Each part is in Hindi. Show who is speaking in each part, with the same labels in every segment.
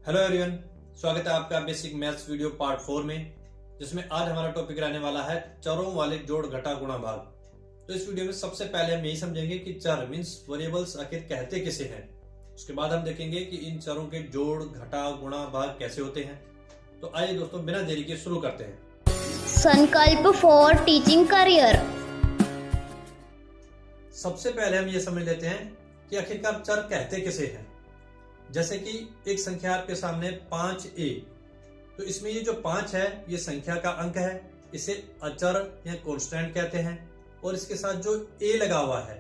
Speaker 1: हेलो एवरीवन, स्वागत है आपका बेसिक मैथ्स वीडियो पार्ट 4 में, जिसमें आज हमारा टॉपिक रहने वाला है चरों वाले जोड़ घटा गुणा भाग। तो इस वीडियो में सबसे पहले हम यही समझेंगे कि चर मींस वेरिएबल्स आखिर कहते किसे हैं। उसके बाद हम देखेंगे कि इन चरों के जोड़ घटा गुणा भाग कैसे होते हैं। तो आइए दोस्तों, बिना देरी के शुरू करते हैं।
Speaker 2: संकल्प फॉर टीचिंग करियर।
Speaker 1: सबसे पहले हम ये समझ लेते हैं कि आखिरकार चर कहते किसे हैं। जैसे कि एक संख्या आपके सामने 5a, तो इसमें ये जो 5 है ये संख्या का अंक है, इसे अचर या कांस्टेंट कहते हैं। और इसके साथ जो a लगा हुआ है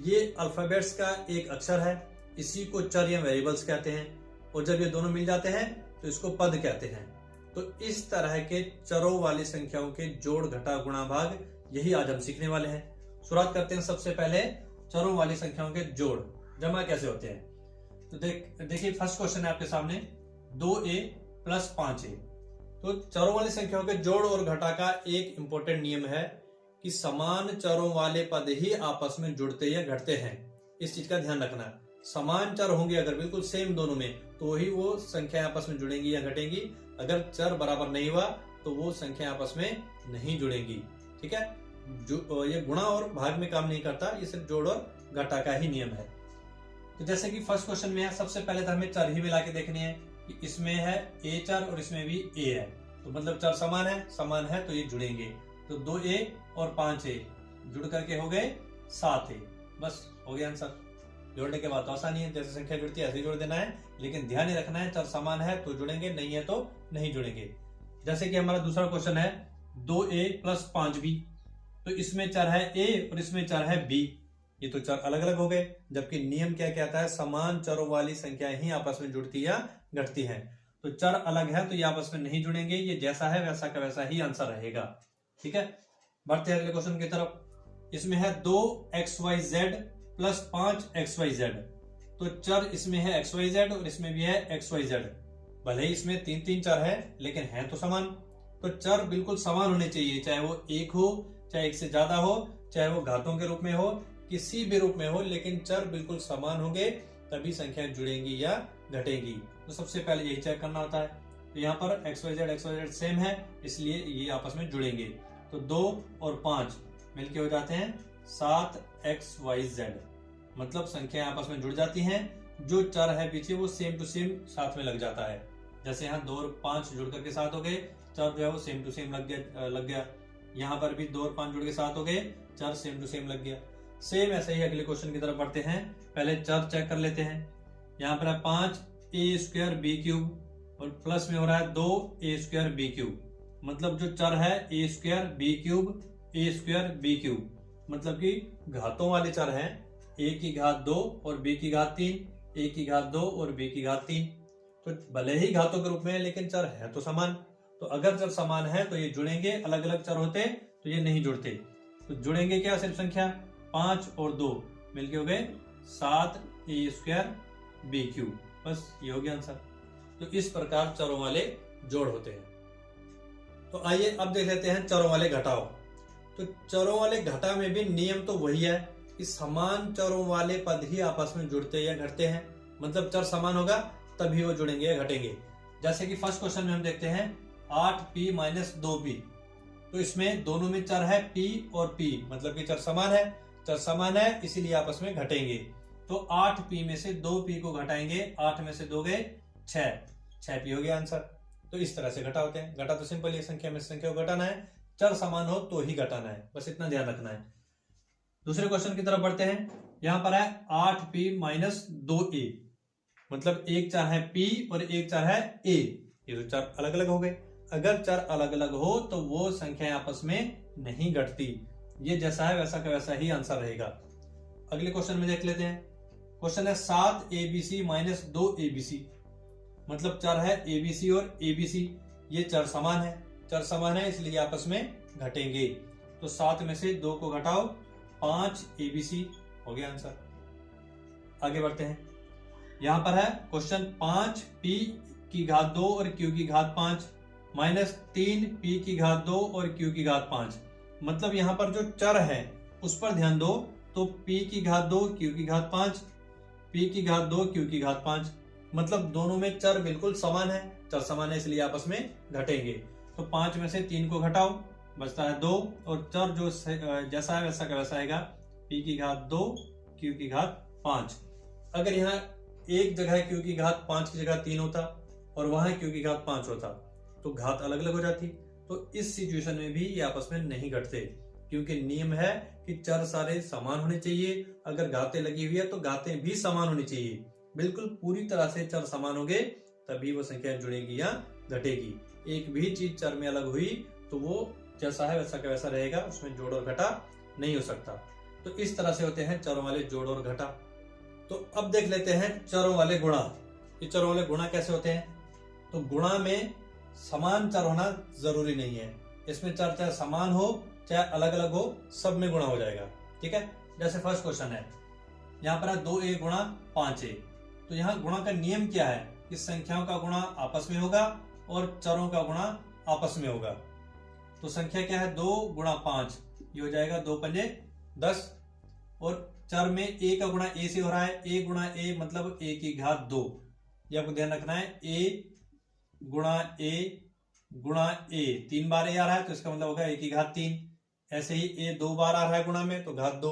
Speaker 1: ये अल्फाबेट्स का एक अक्षर है, इसी को चर या वेरिएबल्स कहते हैं। और जब ये दोनों मिल जाते हैं तो इसको पद कहते हैं। तो इस तरह के चरों वाली संख्याओं के जोड़ घटा गुणा भाग यही आज हम सीखने वाले हैं। शुरुआत करते हैं सबसे पहले चरों वाली संख्याओं के जोड़ जमा कैसे होते हैं। तो देखिए फर्स्ट क्वेश्चन है आपके सामने 2a प्लस 5a। तो चरों वाली संख्याओं के जोड़ और घटा का एक इंपॉर्टेंट नियम है कि समान चरों वाले पद ही आपस में जुड़ते या घटते हैं। इस चीज का ध्यान रखना। समान चर होंगे अगर बिल्कुल सेम दोनों में, तो ही वो संख्या आपस में जुड़ेंगी या घटेंगी। अगर चर बराबर नहीं हुआ तो वो संख्या आपस में नहीं जुड़ेंगी। ठीक है, जो ये गुणा और भाग में काम नहीं करता, ये सिर्फ जोड़ और घटा का ही नियम है। तो जैसे कि फर्स्ट क्वेश्चन में है, सबसे पहले तो हमें चर ही मिला के देखने हैं कि इसमें है a चर और इसमें भी a है, तो मतलब चर समान है तो ये जुड़ेंगे। तो 2a और 5a जुड़ करके हो गए 7a। बस हो गया आंसर। जोड़ने के बाद तो आसानी है, जैसे संख्या जुड़ती है ऐसे जोड़ देना है, लेकिन ध्यान रखना है चर समान है तो जुड़ेंगे, नहीं है तो नहीं जुड़ेंगे। जैसे कि हमारा दूसरा क्वेश्चन है 2a प्लस 5b। तो इसमें चर है a और इसमें चर है b। ये तो चर अलग अलग हो गए, जबकि नियम क्या कहता है, समान चरों वाली संख्या ही आपस में जुड़ती या घटती है। तो चर अलग है तो ये आपस में नहीं जुड़ेंगे, ये जैसा है वैसा का वैसा ही आंसर रहेगा। ठीक है, बढ़ते हैं अगले क्वेश्चन की तरफ। इसमें है 2xyz प्लस 5xyz। तो चर इसमें है xyz और इसमें भी है xyz। भले ही इसमें 3 चर है लेकिन है तो समान। तो चर बिल्कुल समान होने चाहिए, चाहे वो एक हो, चाहे एक से ज्यादा हो, चाहे वो घातों के रूप में हो, किसी भी रूप में हो, लेकिन चर बिल्कुल समान होंगे तभी संख्या जुड़ेंगी या घटेंगी। तो सबसे पहले यही चेक करना होता है। तो यहाँ पर xyz सेम है इसलिए ये आपस में जुड़ेंगे। तो 2 और 5 मिलके हो जाते हैं 7xyz, मतलब संख्या आपस में जुड़ जाती हैं। जो चर है पीछे वो सेम टू सेम साथ में लग जाता है। जैसे यहाँ 2 और 5 जुड़ करके 7 हो गए, चर जो है वो सेम टू सेम लग गया। यहाँ पर भी 2 और 5 जुड़ के 7 हो गए, चर सेम टू सेम लग गया। सेम ऐसे ही अगले क्वेश्चन की तरफ बढ़ते हैं। पहले चर चेक कर लेते हैं। यहाँ पर है 5a² b³ और प्लस में हो रहा है 2a² b³। मतलब जो चर है a² b³ मतलब कि घातों वाले चर हैं, a की घात 2 और b की घात 3, a की घात 2 और b की घात 3। तो भले ही घातों के रूप में लेकिन चर है तो समान। तो अगर चर समान है तो ये जुड़ेंगे, अलग अलग चर होते तो ये नहीं जुड़ते। तो जुड़ेंगे क्या, सिर्फ संख्या 5 और 2 मिलके हो गए 7a² b³। बस ये हो गया आंसर। तो इस प्रकार चरों वाले जोड़ होते हैं। तो आइए अब देख लेते हैं चरों वाले घटाओ। तो चरों वाले घटा में भी नियम तो वही है कि समान चरों वाले पद ही आपस में जुड़ते या घटते हैं। मतलब चर समान होगा तभी वो जुड़ेंगे या घटेंगे। जैसे कि फर्स्ट क्वेश्चन में हम देखते हैं 8p माइनस 2p। तो इसमें दोनों में चर है p और p, मतलब कि चर समान है। चर समान है इसीलिए आपस में घटेंगे। तो 8p में से 2p को घटाएंगे, 8 में से 2 गए 6p हो गया आंसर। तो इस तरह से घटा होते हैं। घटा तो सिंपल ही संख्या में संख्या को घटाना है, चर समान हो तो ही घटाना है, बस इतना ध्यान रखना है। दूसरे क्वेश्चन की तरफ बढ़ते हैं। यहां पर है 8p माइनस 2a, मतलब एक चर है p और एक चर है a। ये तो चर अलग अलग हो गए। अगर चर अलग अलग हो तो वो संख्या आपस में नहीं घटती, ये जैसा है वैसा का वैसा ही आंसर रहेगा। अगले क्वेश्चन में देख लेते हैं। क्वेश्चन है 7abc माइनस 2abc। मतलब चर है abc और abc, ये चर समान है। चर समान है इसलिए आपस में घटेंगे। तो 7 में से 2 को घटाओ, 5abc हो गया आंसर। आगे बढ़ते हैं। यहां पर है क्वेश्चन 5p की घात 2 और q की घात 5 माइनस 3p की घात 2 और q की घात 5। मतलब यहाँ पर जो चर है उस पर ध्यान दो। तो p की घात 2 q की घात 5, p की घात 2 q की घात 5। मतलब दोनों में चर बिल्कुल समान है, चर समान है इसलिए आपस में घटेंगे। तो 5 में से 3 को घटाओ, बचता है 2, और चर जो जैसा है वैसा का वैसा आएगा, p की घात 2 q की घात 5। अगर यहाँ एक जगह q की घात 5 की जगह 3 होता और वहां q की घात 5 होता तो घात अलग अलग हो जाती। तो इस सिचुएशन में भी ये आपस में नहीं घटते, क्योंकि नियम है कि चर सारे समान होने चाहिए। अगर घातें लगी हुई है तो घातें भी समान होनी चाहिए, बिल्कुल पूरी तरह से चर समान होंगे तभी वो संख्या जुड़ेगी या घटेगी। एक भी चीज चर में अलग हुई तो वो जैसा है वैसा का वैसा रहेगा, उसमें जोड़ और घटा नहीं हो सकता। तो इस तरह से होते हैं चरों वाले जोड़ और घटा। तो अब देख लेते हैं चरों वाले गुणा। ये चरों वाले गुणा कैसे होते हैं? तो गुणा में समान चर होना जरूरी नहीं है, इसमें चर चाहे समान हो चाहे अलग अलग हो, सब में गुणा हो जाएगा। ठीक है, जैसे फर्स्ट क्वेश्चन है, यहाँ पर है 2a गुणा 5a। तो यहाँ गुणा का नियम क्या है कि संख्याओं का गुणा आपस में होगा और चरों का गुणा आपस में होगा। तो संख्या क्या है, 2 गुणा 5, ये हो जाएगा 2 पंजे 10, और चर में a का गुणा a से हो रहा है, a गुणा a मतलब a की घात 2। ये आपको ध्यान रखना है, a गुणा a 3 बार a आ रहा है तो इसका मतलब होगा a की घात 3। ऐसे ही a 2 बार आ रहा है गुणा में तो घात 2,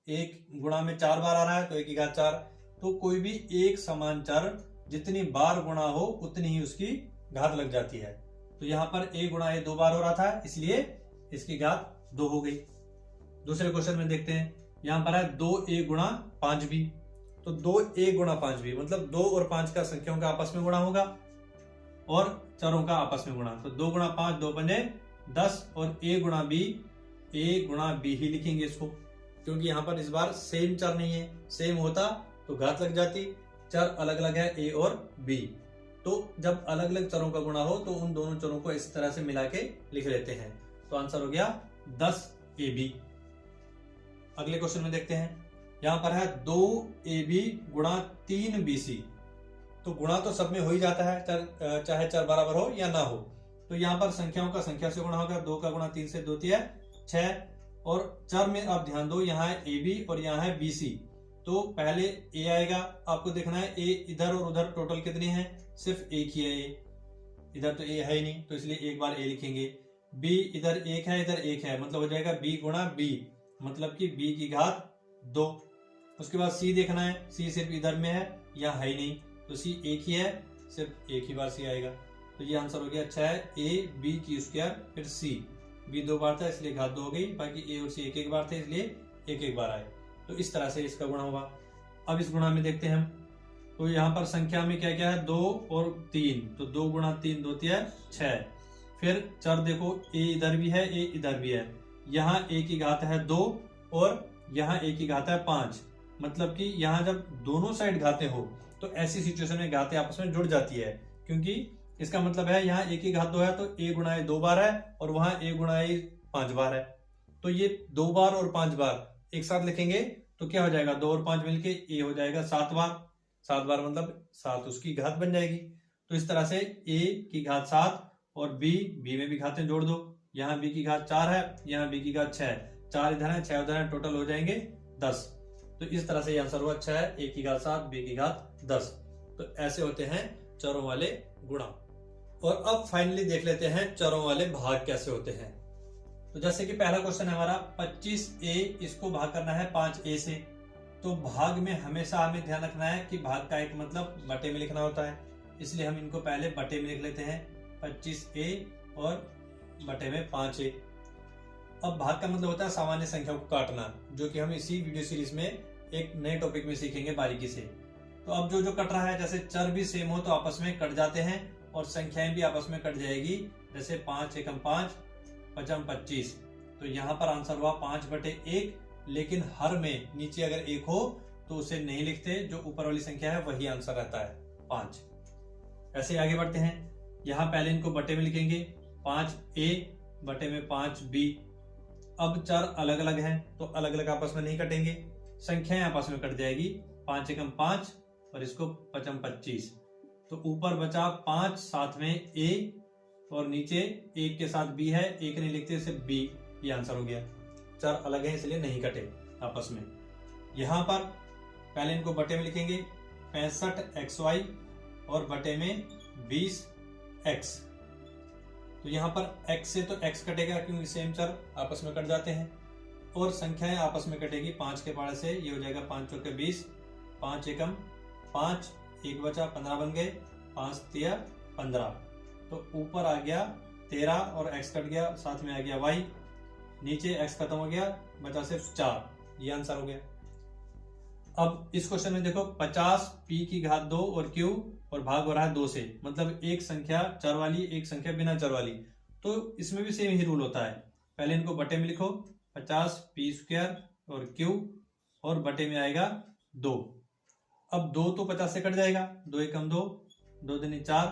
Speaker 1: 1 गुणा में 4 बार आ रहा है तो a की घात 4। तो कोई भी एक समान चर जितनी बार गुणा हो उतनी ही उसकी घात लग जाती है। तो यहाँ पर a गुणा a 2 बार हो रहा था इसलिए इसकी घात 2 हो गई। दूसरे क्वेश्चन में देखते हैं, यहाँ पर है 2a गुणा 5b। तो 2a गुणा 5b मतलब 2 और 5 का संख्याओं का आपस में गुणा होगा और चरों का आपस में गुणा। तो 2 गुणा 5 2 पंजे 10, और a गुणा b ही लिखेंगे इसको, क्योंकि यहाँ पर इस बार सेम चर नहीं है। सेम होता तो घात लग जाती, चर अलग अलग है a और b। तो जब अलग अलग चरों का गुणा हो तो उन दोनों चरों को इस तरह से मिला के लिख लेते हैं। तो आंसर हो गया 10ab। अगले क्वेश्चन में देखते हैं, यहाँ पर है 2ab गुणा 3bc। तो गुणा तो सब में हो ही जाता है, चाहे चर बराबर हो या ना हो। तो यहाँ पर संख्याओं का संख्या से गुणा होगा, 2 का गुणा 3 से 2 3 6, और चर में आप ध्यान दो, यहाँ है ab और यहाँ है bc। तो पहले a आएगा, आपको देखना है a इधर और उधर टोटल कितने हैं, सिर्फ एक ही है a, इधर तो a है ही नहीं तो इसलिए एक बार a लिखेंगे। b इधर एक है इधर एक है, मतलब हो जाएगा b गुणा b, मतलब कि b की घात 2। उसके बाद c देखना है, c सिर्फ इधर में है, यहाँ है ही नहीं तो c एक ही है, सिर्फ एक ही बार c आएगा। तो ये आंसर हो गया। अच्छा है a b की स्क्वायर फिर c, b 2 बार था इसलिए घात 2 हो गई, बाकी a और c एक एक बार थे इसलिए एक एक बार आए। तो इस तरह से इसका गुणा होगा। अब इस गुणा में देखते हैं हम, तो यहाँ पर संख्या में क्या क्या है, 2 और 3, तो 2 गुणा 3 2 3 6। फिर चर देखो a इधर भी है a इधर भी है, यहाँ a की घात है 2 और यहाँ a की घात है 5। मतलब कि यहाँ जब दोनों साइड घातें हो तो ऐसी सिचुएशन में घातें आपस में जुड़ जाती है, क्योंकि इसका मतलब है यहाँ a की घात 2 है तो a गुणा a 2 बार है और वहां a गुणा a 5 बार है। तो ये 2 बार और 5 बार एक साथ लिखेंगे तो क्या हो जाएगा, 2 और 5 मिलके a हो जाएगा 7 बार। 7 बार मतलब 7 उसकी घात बन जाएगी। तो इस तरह से a की घात 7 और b में भी घातें जोड़ दो, यहाँ b की घात 4 है यहाँ b की घात 6, 4 इधर है 6 उधर है, टोटल हो जाएंगे 10। तो इस तरह से आंसर हुआ। अच्छा है a की घात 7 b की घात 10। तो ऐसे होते हैं चरों वाले गुणा। और अब फाइनली देख लेते हैं चरों वाले भाग कैसे होते हैं। तो जैसे कि पहला क्वेश्चन है हमारा 25a, इसको भाग करना है 5a से। तो भाग में हमेशा हमें ध्यान रखना है कि भाग का एक मतलब बटे में लिखना होता है, इसलिए हम इनको पहले बटे में लिख लेते हैं, 25a और बटे में 5a। अब भाग का मतलब होता है सामान्य संख्या को काटना, जो कि हम इसी वीडियो सीरीज में एक नए टॉपिक में सीखेंगे बारीकी से। तो अब जो कट रहा है, जैसे चर भी सेम हो तो आपस में कट जाते हैं और संख्याएं भी आपस में कट जाएगी। जैसे 5 एकम 5 पचम 25, तो यहाँ पर आंसर हुआ 5/1। लेकिन हर में नीचे अगर 1 हो तो उसे नहीं लिखते, जो ऊपर वाली संख्या है वही आंसर रहता है 5। ऐसे आगे बढ़ते हैं, यहाँ पहले इनको बटे में लिखेंगे, 5a बटे में 5b। अब चर अलग अलग हैं तो अलग अलग आपस में नहीं कटेंगे, संख्याएं आपस में कट जाएगी। 5 एकम 5 और इसको पचम 25, तो ऊपर बचा 5 साथ में a और नीचे 1 के साथ b है, 1 नहीं लिखते सिर्फ b। ये आंसर हो गया। चर अलग है इसलिए नहीं कटे आपस में। यहाँ पर पहले इनको बटे में लिखेंगे, 65xy और बटे में 20x। तो यहाँ पर x से तो x कटेगा क्योंकि सेम चर आपस में कट जाते हैं, और संख्याएं आपस में कटेगी 5 के पाड़े से। ये हो जाएगा 5 चौके 20, 5 एकम 5, 1 बचा 15 बन गए, 5 तिया 15। तो ऊपर आ गया 13 और x कट गया, साथ में आ गया y, नीचे x खत्म हो गया, बचा सिर्फ 4। ये आंसर हो गया। अब इस क्वेश्चन में देखो 50 p की घात 2 और q और भाग हो रहा है 2 से, मतलब एक संख्या चर वाली एक संख्या बिना चर वाली। तो इसमें भी सेम ही रूल होता है। पहले इनको बटे में लिखो, 50 p स्क्वायर और q और बटे में आएगा 2। अब 2 तो 50 से कट जाएगा, 2 एकम 2, 2 दूनी 4,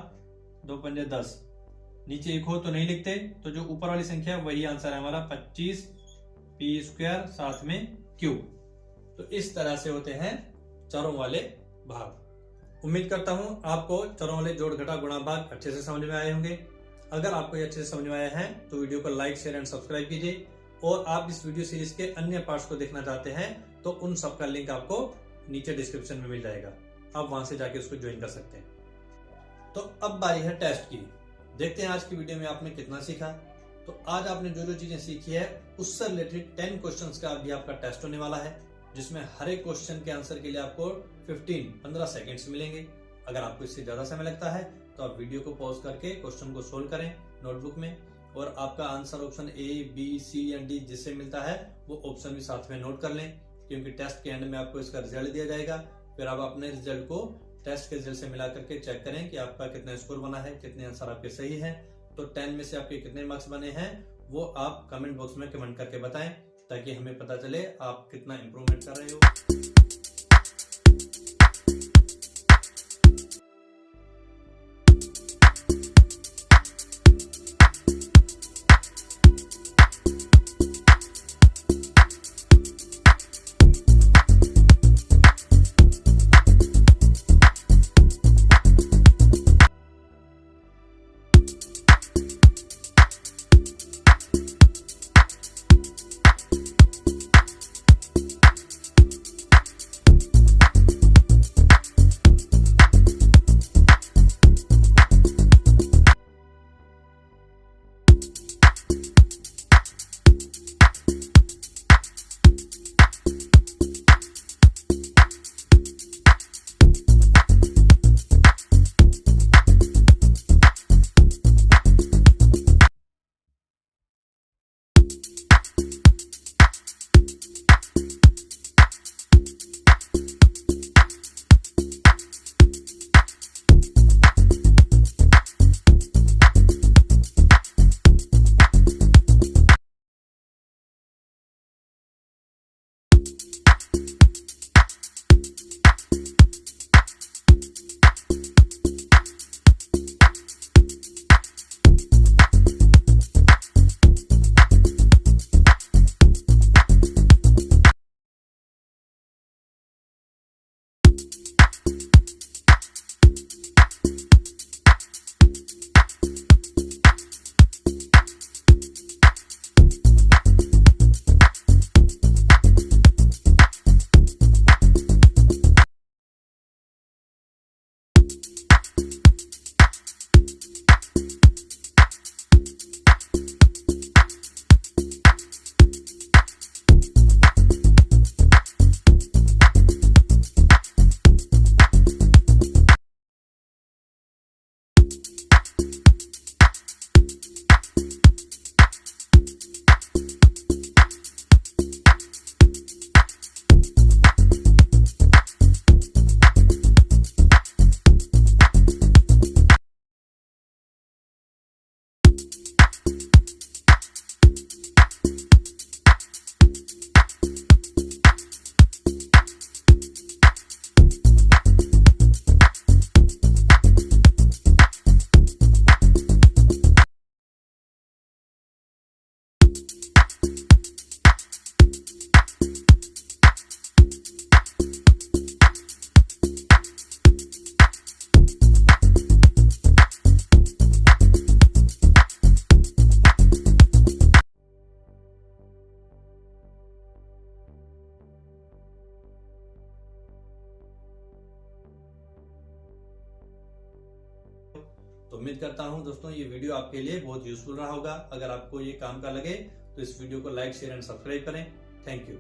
Speaker 1: 2 पंजे 10। नीचे एक हो तो नहीं लिखते, तो जो ऊपर वाली संख्या वही आंसर है हमारा 25 p स्क्वायर साथ में q। तो इस तरह से होते हैं चरों वाले भाग। उम्मीद करता हूं आपको चरों वाले जोड़ घटा गुणा भाग अच्छे से समझ में आए होंगे। अगर आपको ये अच्छे से समझ में आया है तो वीडियो को लाइक शेयर एंड सब्सक्राइब कीजिए, और आप इस वीडियो सीरीज के अन्य पार्ट्स को देखना चाहते हैं तो उन सब का लिंक आपको नीचे डिस्क्रिप्शन में मिल जाएगा, आप वहां से जाके उसको ज्वाइन कर सकते हैं। तो अब बारी है टेस्ट की। देखते हैं आज की वीडियो में आपने कितना सीखा। तो आज आपने जो जो चीजें सीखी है उससे रिलेटेड 10 क्वेश्चंस का अभी आपका टेस्ट होने वाला है, जिसमें हर एक क्वेश्चन के आंसर के लिए आपको 15 सेकंड्स मिलेंगे। अगर आपको इससे ज्यादा समय लगता है तो आप वीडियो को पॉज करके क्वेश्चन को सोल्व करें नोटबुक में, और आपका answer option A, B, C and D जिससे मिलता है वो ऑप्शन भी साथ में नोट कर लें, क्योंकि टेस्ट के एंड में आपको इसका रिजल्ट दिया जाएगा। फिर आप अपने रिजल्ट को टेस्ट के रिजल्ट से मिला करके चेक करें कि आपका कितना स्कोर बना है, कितने आंसर आपके सही हैं। तो 10 में से आपके कितने मार्क्स बने हैं वो आप कमेंट बॉक्स में कमेंट करके बताएं, ताकि हमें पता चले आप कितना इंप्रूवमेंट कर रहे हो। तो उम्मीद करता हूं दोस्तों ये वीडियो आपके लिए बहुत यूजफुल रहा होगा। अगर आपको ये काम का लगे तो इस वीडियो को लाइक, शेयर एंड सब्सक्राइब करें। Thank you.